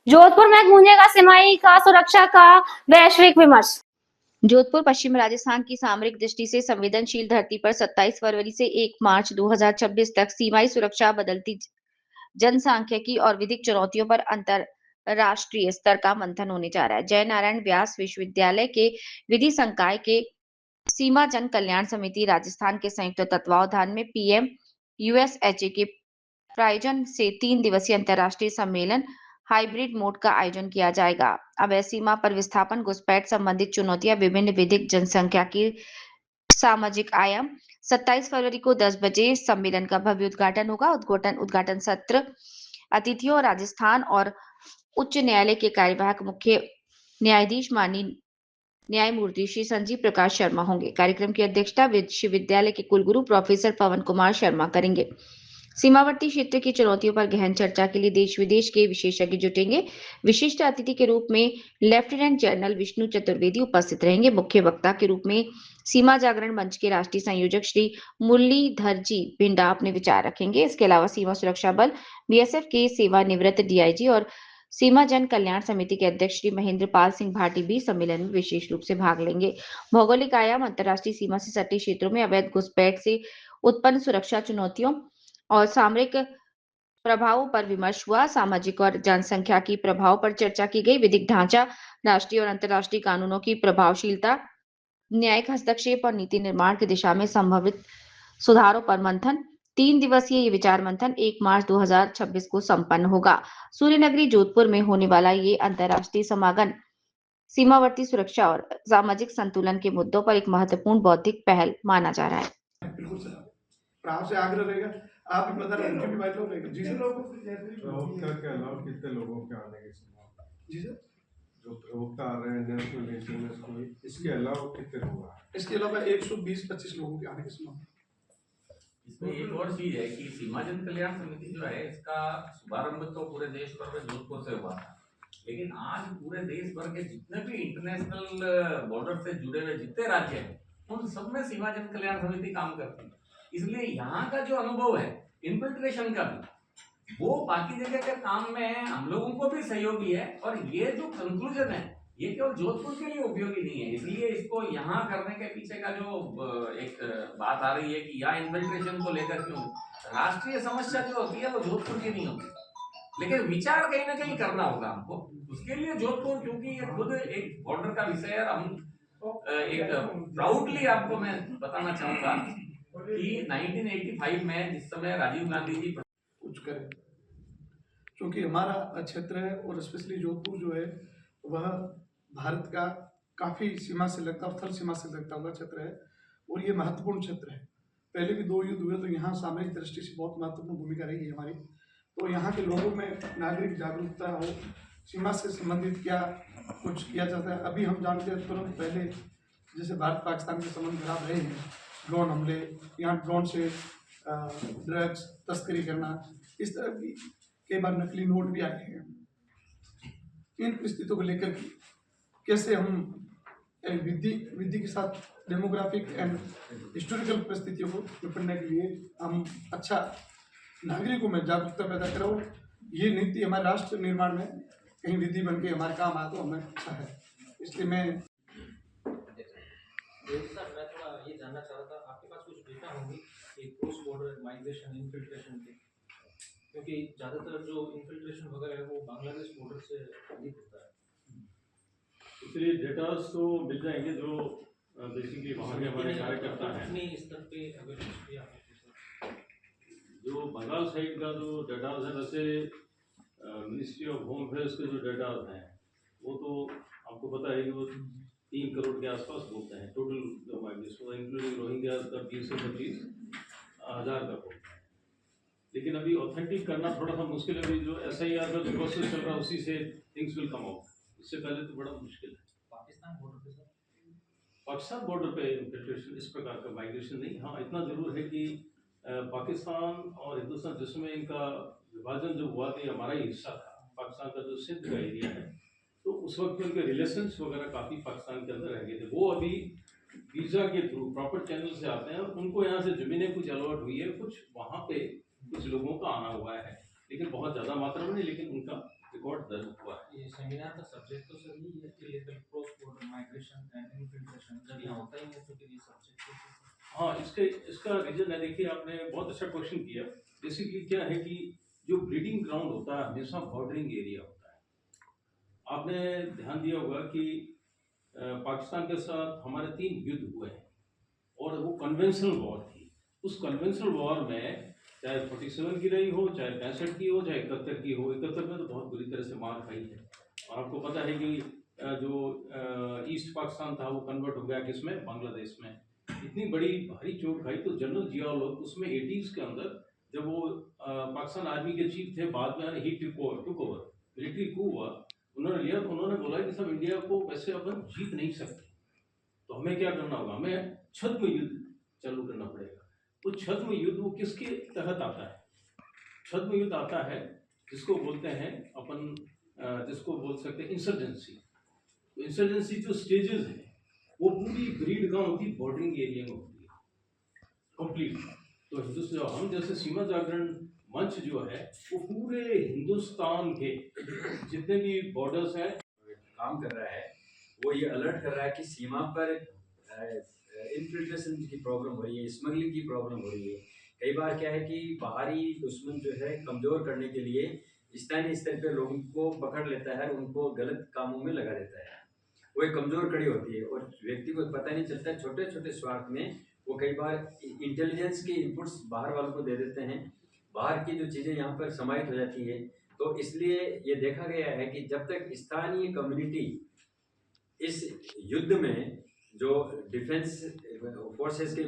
जोधपुर में गूंजेगा सिमाई का सुरक्षा का वैश्विक विमर्श। जोधपुर पश्चिम राजस्थान की सामरिक दृष्टि से संवेदनशील धरती पर 27 फरवरी से 1 मार्च 2026 तक सीमाई सुरक्षा, बदलती जनसांख्यिकी और विधिक चुनौतियों पर अंतरराष्ट्रीय स्तर का मंथन होने जा रहा है। जय नारायण व्यास विश्वविद्यालय के विधि संकाय के सीमा जन कल्याण समिति राजस्थान के संयुक्त तत्वावधान में पीएम यूएसएचए के प्रायोजन से 3 दिवसीय अंतर्राष्ट्रीय सम्मेलन हाइब्रिड मोड का आयोजन किया जाएगा। अवैध सीमा पर विस्थापन, घुसपैठ संबंधित चुनौतियां, विभिन्न विधिक जनसंख्या की सामाजिक आयाम। 27 फरवरी को 10 बजे सम्मेलन का भव्य उद्घाटन होगा। उद्घाटन सत्र अतिथियों राजस्थान और उच्च न्यायालय के कार्यवाहक मुख्य न्यायाधीश माननीय न्यायमूर्ति श्री संजीव प्रकाश शर्मा होंगे। कार्यक्रम की अध्यक्षता विश्वविद्यालय के कुलगुरु प्रोफेसर पवन कुमार शर्मा करेंगे। सीमावर्ती क्षेत्र की चुनौतियों पर गहन चर्चा के लिए देश विदेश के विशेषज्ञ जुटेंगे। विशिष्ट अतिथि के रूप में लेफ्टिनेंट जनरल विष्णु चतुर्वेदी उपस्थित रहेंगे। मुख्य वक्ता के रूप में सीमा जागरण मंच के राष्ट्रीय संयोजक श्री मुरलीधर जी भिंडा अपने विचार रखेंगे। इसके अलावा सीमा सुरक्षा बल बीएसएफ के सेवानिवृत्त डीआईजी और सीमा जन कल्याण समिति के अध्यक्ष श्री महेंद्र पाल सिंह भाटी भी सम्मेलन में विशेष रूप से भाग लेंगे। भौगोलिक आयाम, अंतर्राष्ट्रीय सीमा से सटे क्षेत्रों में अवैध घुसपैठ से उत्पन्न सुरक्षा चुनौतियों और सामरिक प्रभावों पर विमर्श हुआ। सामाजिक और जनसंख्या की प्रभाव पर चर्चा की गई। विधिक ढांचा, राष्ट्रीय और अंतर्राष्ट्रीय कानूनों की प्रभावशीलता, न्यायिक हस्तक्षेप और नीति निर्माण की दिशा में संभावित सुधारों पर मंथन। 3 दिवसीय ये विचार मंथन 1 मार्च 2026 को संपन्न होगा। सूर्यनगरी जोधपुर में होने वाला ये अंतर्राष्ट्रीय समागम सीमावर्ती सुरक्षा और सामाजिक संतुलन के मुद्दों पर एक महत्वपूर्ण बौद्धिक पहल माना जा रहा है। बिल्कुल सर, और आपसे आग्रह रहेगा, आप भी बता रहे हैं, उनकी भी बात रहेगा। जी सर, प्रवक्ता के अलावा कितने लोगों के आने की संभावना? जी सर, जो प्रवक्ता आ रहे हैं नेशनल इंटरनेशनल, इसके अलावा कितने लोग आ रहे हैं? इसके अलावा 120-25 लोगों के आने की संभावना। इसमें एक और चीज है कि सीमा जन कल्याण समिति जो है, इसका शुभारंभ तो पूरे देश भर में जोधपुर से हुआ था, लेकिन आज पूरे देश भर के जितने भी इंटरनेशनल बॉर्डर से जुड़े हुए जितने राज्य हैं, उन सब में सीमा जन कल्याण समिति काम करती है। इसलिए यहाँ का जो अनुभव है इन्फिल्ट्रेशन का भी, वो बाकी जगह के काम में हम लोगों को भी सहयोगी है, और ये जो कंक्लूजन है ये केवल जोधपुर के लिए उपयोगी नहीं है। इसलिए इसको यहाँ करने के पीछे का जो एक बात आ रही है कि यहाँ इन्फिल्ट्रेशन को लेकर क्यों, राष्ट्रीय समस्या जो होती है वो जोधपुर की नहीं होती, लेकिन विचार कहीं ना कहीं करना होगा हमको उसके लिए। जोधपुर क्योंकि ये खुद एक बॉर्डर का विषय है। हम एक प्राउडली आपको मैं बताना चाहूंगा कि 1985 में जिस समय राजीव गांधी जी कुछ करें, क्योंकि हमारा क्षेत्र है और स्पेशली जोधपुर जो है वह भारत का काफ़ी सीमा से लगता और थल सीमा से लगता हुआ क्षेत्र है, और ये महत्वपूर्ण क्षेत्र है। पहले भी 2 युद्ध हुए तो यहाँ सामरिक दृष्टि से बहुत महत्वपूर्ण भूमिका रही है हमारी। तो यहाँ के लोगों में नागरिक जागरूकता हो, सीमा से संबंधित क्या कुछ किया जाता है। अभी हम जानते हैं तुरंत पहले जैसे भारत पाकिस्तान के संबंध खराब रहे हैं, ड्रोन हमले, यहाँ ड्रोन से ड्रग्स तस्करी करना, इस तरह की कई बार नकली नोट भी आए हैं। इन परिस्थितियों को लेकर के कैसे हम विधि के साथ डेमोग्राफिक एंड हिस्टोरिकल परिस्थितियों को निपटने के लिए हम अच्छा नागरिकों में जागरूकता पैदा करो, ये नीति हमारे राष्ट्र निर्माण में कहीं विधि बन के हमारे काम आए तो हमें अच्छा है। इसलिए मैं थोड़ा ये जानना चाह रहा था, आपके पास कुछ डेटा होंगी क्रॉस बॉर्डर माइग्रेशन इन्फिल्ट्रेशन के, क्योंकि ज़्यादातर जो इन्फिल्ट्रेशन वगैरह है वो बांग्लादेश बॉर्डर से अधिक होता है। इसलिए डेटास तो मिल जाएंगे जो बेसिकली वहाँ के हमारे कार्यकर्ता हैं। अपनी स्तर पे अगर जो बंगाल साइड का जो डेटास है, वैसे मिनिस्ट्री ऑफ होम अफेयर्स के जो डेटास हैं वो तो आपको पता है कि वो 3 करोड़ के आसपास बोलते हैं टोटल जो माइग्रेशन, इंक्लूडिंग रोहिंग्या का 20 से 25 हज़ार का बोलते हैं। लेकिन अभी ऑथेंटिक करना थोड़ा सा मुश्किल है। अभी जो SIR का जो प्रोसेस चल रहा है उसी से थिंग्स विल कम आउट, इससे पहले तो बड़ा मुश्किल है। पाकिस्तान बॉर्डर पे सर, पाकिस्तान बॉर्डर पे इन्फिल्ट्रेशन इस प्रकार का माइग्रेशन नहीं। हाँ, इतना जरूर है कि पाकिस्तान और हिंदुस्तान जिसमें इनका विभाजन जो हुआ था हमारा ही हिस्सा था, पाकिस्तान का जो सिंध का एरिया है, तो उस वक्त उनके रिलेशंस वगैरह काफ़ी पाकिस्तान के अंदर रह गए थे। वो अभी वीज़ा के थ्रू प्रॉपर चैनल से आते हैं, और उनको यहाँ से ज़मीनें कुछ अलॉट हुई है, कुछ वहाँ पे कुछ लोगों का आना हुआ है, लेकिन बहुत ज़्यादा मात्रा में नहीं, लेकिन उनका रिकॉर्ड दर्ज हुआ है। ये सेमिनार का सब्जेक्ट तो सर यही है, illegal cross border migration and infiltration, जब यहाँ होता ही है तो फिर ये सब्जेक्ट हाँ, इसका रीजन है, देखिए आपने बहुत अच्छा क्वेश्चन किया। बेसिकली क्या है कि जो ब्रीडिंग ग्राउंड होता है हमेशा बॉर्डरिंग एरिया होता है। आपने ध्यान दिया होगा कि पाकिस्तान के साथ हमारे 3 युद्ध हुए हैं और वो कन्वेंशनल वॉर थी। उस कन्वेंशनल वॉर में चाहे 47 की रही हो, चाहे 65 की हो, चाहे 71 की हो, 71 में तो बहुत बुरी तरह से मार खाई है। और आपको पता है कि जो ईस्ट पाकिस्तान था वो कन्वर्ट हो गया किसमें, बांग्लादेश में। इतनी बड़ी भारी चोट खाई तो जनरल जियाउल हक उसमें 80s के अंदर जब वो पाकिस्तान आर्मी के चीफ थे, बाद में ही टुक ओवर, मिलिट्री कू हुआ, उन्होंने लिया तो उन्होंने बोला कि सब इंडिया को वैसे अपन जीत नहीं सकते, तो हमें क्या करना होगा, हमें छद्म युद्ध चालू करना पड़ेगा। तो छद्म युद्ध वो किसके तहत आता है? छद्म युद्ध आता है जिसको बोलते हैं अपन, जिसको बोल सकते हैं इंसर्जेंसी। तो इंसर्जेंसी जो स्टेजेस हैं वो पूरी ब्रीड ग्राउंड की बॉर्डरिंग एरिया में होती है कंप्लीट। तो हिंदुस्तान, हम जैसे सीमा जागरण मंच जो है वो पूरे हिंदुस्तान के जितने भी बॉर्डर्स हैं काम कर रहा है, वो ये अलर्ट कर रहा है कि सीमा पर इन्फिल्ट्रेशन की प्रॉब्लम हो रही है, स्मगलिंग की प्रॉब्लम हो रही है। कई बार क्या है कि बाहरी दुश्मन जो है कमज़ोर करने के लिए स्थानीय स्तर पे लोगों को पकड़ लेता है, उनको गलत कामों में लगा देता है। वो एक कमज़ोर कड़ी होती है और व्यक्ति को पता नहीं चलता, छोटे छोटे स्वार्थ में वो कई बार इंटेलिजेंस के इनपुट्स बाहर वालों को दे देते हैं, बाहर की जो चीज़ें यहाँ पर समाहित हो जाती है। तो इसलिए ये देखा गया है कि जब तक स्थानीय कम्युनिटी इस युद्ध में जो डिफेंस फोर्सेस के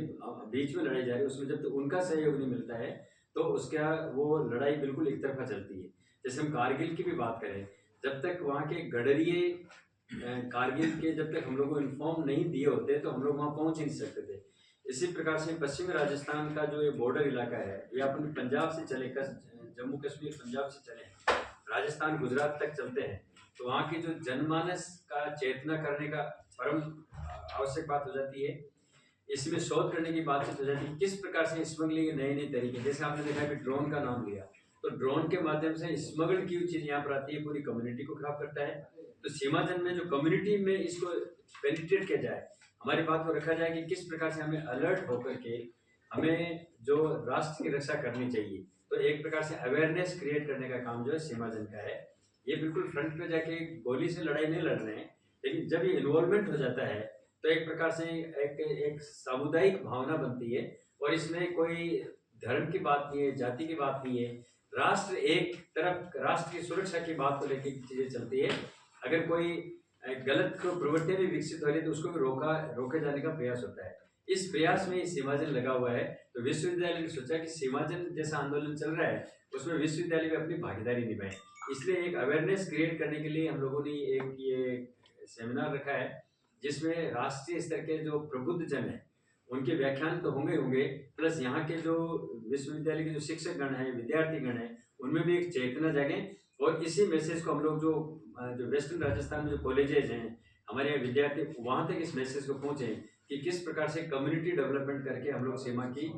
बीच में लड़ाई जा रही है उसमें जब तक उनका सहयोग नहीं मिलता है तो उसका वो लड़ाई बिल्कुल एक तरफा चलती है। जैसे हम कारगिल की भी बात करें, जब तक वहाँ के गडरिये कारगिल के जब तक हम लोग को इन्फॉर्म नहीं दिए होते तो हम लोग वहाँ पहुँच ही नहीं सकते थे। इसी प्रकार से पश्चिमी राजस्थान का जो ये बॉर्डर इलाका है ये अपने पंजाब से चले कर जम्मू कश्मीर पंजाब से चले राजस्थान गुजरात तक चलते हैं, तो वहाँ की जो जनमानस का चेतना करने का परम आवश्यक बात हो जाती है। इसमें शोध करने की बातचीत हो जाती है किस प्रकार से स्मगलिंग के नए नए तरीके, जैसे आपने देखा कि ड्रोन का नाम लिया, तो ड्रोन के माध्यम से स्मगल की चीज़ यहाँ पर आती है, पूरी कम्युनिटी को खराब करता है। तो सीमाजन में जो कम्युनिटी में इसको पेनिट्रेट किया जाए, हमारी बात को रखा जाए कि किस प्रकार से हमें अलर्ट होकर के हमें जो राष्ट्र की रक्षा करनी चाहिए, तो एक प्रकार से अवेयरनेस क्रिएट करने का काम जो है सीमाजन का है। ये बिल्कुल फ्रंट पे जाके गोली से लड़ाई नहीं लड़ रहे हैं, लेकिन जब ये इन्वॉल्वमेंट हो जाता है तो एक प्रकार से एक सामुदायिक भावना बनती है और इसमें कोई धर्म की बात नहीं है, जाति की बात नहीं है, राष्ट्र एक तरफ राष्ट्र की सुरक्षा की बात को लेकर चीज़ें चलती है। अगर कोई गलत प्रवृत्ति भी विकसित हो रही है तो उसको भी रोके जाने का प्रयास होता है। इस प्रयास में सीमाजन लगा हुआ है, तो विश्वविद्यालय ने सोचा कि सीमाजन जैसा आंदोलन चल रहा है उसमें विश्वविद्यालय भी अपनी भागीदारी निभाए। इसलिए एक अवेयरनेस क्रिएट करने के लिए हम लोगों ने एक ये सेमिनार रखा है जिसमें राष्ट्रीय स्तर के जो प्रबुद्ध जन हैं उनके व्याख्यान तो होंगे, प्लस यहाँ के जो विश्वविद्यालय के जो शिक्षक गण हैं, विद्यार्थी गण हैं, उनमें भी एक चेतना जागे और इसी मैसेज को हम लोग जो वेस्टर्न राजस्थान में जो कॉलेजेज हैं हमारे यहाँ विद्यार्थी वहाँ तक इस मैसेज को पहुँचे कि किस प्रकार से कम्युनिटी डेवलपमेंट करके हम लोग सीमा की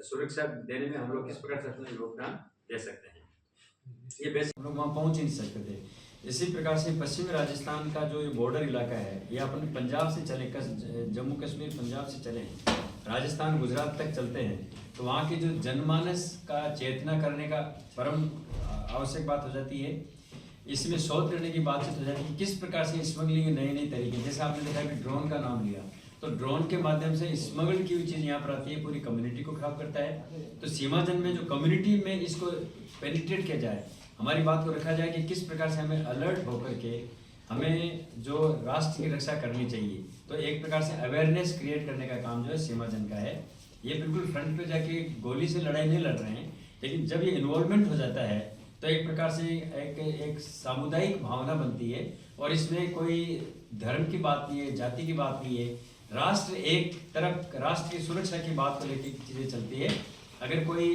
सुरक्षा देने में हम लोग किस प्रकार से अपना योगदान दे सकते हैं। ये बेसिक हम लोग वहाँ पहुँच ही नहीं सकते थे। इसी प्रकार से पश्चिमी राजस्थान का जो ये बॉर्डर इलाका है ये अपने पंजाब से चले जम्मू कश्मीर पंजाब से चले राजस्थान गुजरात तक चलते हैं, तो वहाँ की जो जनमानस का चेतना करने का परम आवश्यक बात हो जाती है। इसमें शोध करने की बातचीत हो जाती है किस प्रकार से स्मगलिंग के नए नए तरीके, जैसे आपने देखा कि ड्रोन का नाम लिया, तो ड्रोन के माध्यम से स्मगल की हुई चीज़ यहाँ पर आती है, पूरी कम्युनिटी को खराब करता है। तो सीमाजन में जो कम्युनिटी में इसको पेनिट्रेट किया जाए, हमारी बात को रखा जाए कि किस प्रकार से हमें अलर्ट होकर के हमें जो राष्ट्र की रक्षा करनी चाहिए, तो एक प्रकार से अवेयरनेस क्रिएट करने का काम जो है सीमाजन का है। ये बिल्कुल फ्रंट पे जाके गोली से लड़ाई नहीं लड़ रहे हैं, लेकिन जब ये इन्वॉल्वमेंट हो जाता है तो एक प्रकार से एक सामुदायिक भावना बनती है और इसमें कोई धर्म की बात नहीं है, जाति की बात नहीं है, राष्ट्र एक तरफ राष्ट्र की सुरक्षा की बात को लेकर चीज़ें चलती है। अगर कोई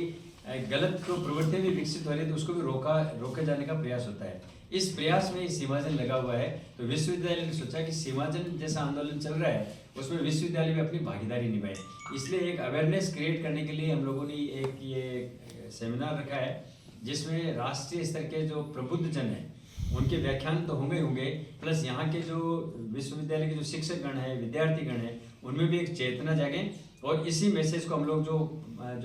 गलत प्रवृत्ति भी विकसित हो रही है तो उसको भी रोके जाने का प्रयास होता है। इस प्रयास में सीमाजन लगा हुआ है, तो विश्वविद्यालय ने सोचा कि सीमाजन जैसा आंदोलन चल रहा है उसमें विश्वविद्यालय भी अपनी भागीदारी निभाए। इसलिए एक अवेयरनेस क्रिएट करने के लिए हम लोगों ने एक ये सेमिनार रखा है जिसमें राष्ट्रीय स्तर के जो प्रबुद्ध जन हैं उनके व्याख्यान तो होंगे होंगे, प्लस यहाँ के जो विश्वविद्यालय के जो शिक्षकगण हैं, विद्यार्थीगण हैं, उनमें भी एक चेतना जागे और इसी मैसेज को हम लोग जो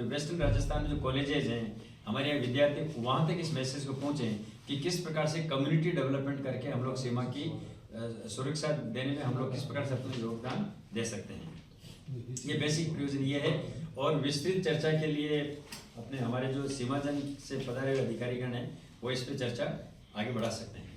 वेस्टर्न राजस्थान में जो कॉलेजेज हैं, हमारे यहाँ विद्यार्थी वहाँ तक इस मैसेज को पहुँचें कि किस प्रकार से कम्युनिटी डेवलपमेंट करके हम लोग सीमा की सुरक्षा देने में हम लोग किस प्रकार से अपना योगदान दे सकते हैं। ये बेसिक प्रयोजन ये है। और विस्तृत चर्चा के लिए अपने हमारे जो सीमाजन से पधारे हुए अधिकारीगण हैं वो इस पर चर्चा आगे बढ़ा सकते हैं।